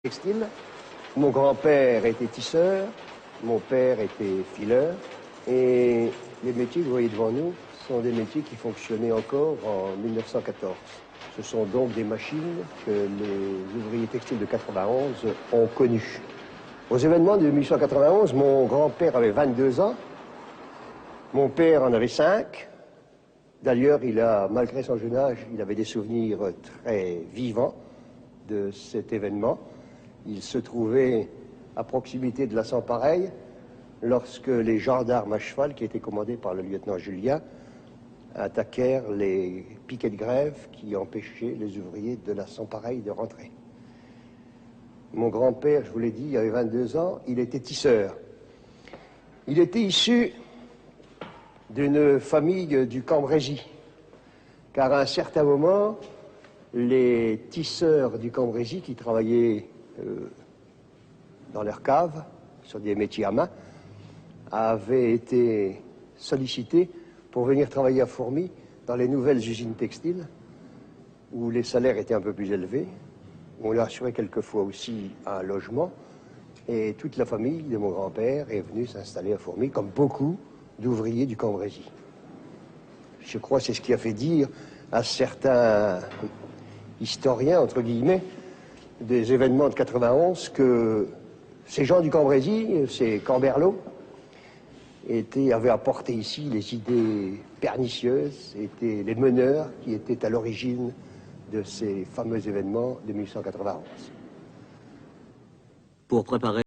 Textile. Mon grand-père était tisseur, mon père était fileur, et les métiers que vous voyez devant nous sont des métiers qui fonctionnaient encore en 1914. Ce sont donc des machines que les ouvriers textiles de 91 ont connues. Aux événements de 1891, mon grand-père avait 22 ans, mon père en avait 5. D'ailleurs, malgré son jeune âge, il avait des souvenirs très vivants de cet événement. Il se trouvait à proximité de la Sans-Pareil lorsque les gendarmes à cheval, qui étaient commandés par le lieutenant Julien, attaquèrent les piquets de grève qui empêchaient les ouvriers de la Sans-Pareil de rentrer. Mon grand-père, je vous l'ai dit, il avait 22 ans, il était tisseur. Il était issu d'une famille du Cambrésis, car à un certain moment, les tisseurs du Cambrésis qui travaillaient dans leur cave, sur des métiers à main, avaient été sollicités pour venir travailler à Fourmies dans les nouvelles usines textiles, où les salaires étaient un peu plus élevés, où on leur assurait quelquefois aussi un logement, et toute la famille de mon grand-père est venue s'installer à Fourmies, comme beaucoup d'ouvriers du Cambrésis. Je crois que c'est ce qui a fait dire à certains historiens, entre guillemets, des événements de 91, que ces gens du Cambrésis, ces Camberlots, avaient apporté ici les idées pernicieuses, étaient les meneurs qui étaient à l'origine de ces fameux événements de 1891. Pour préparer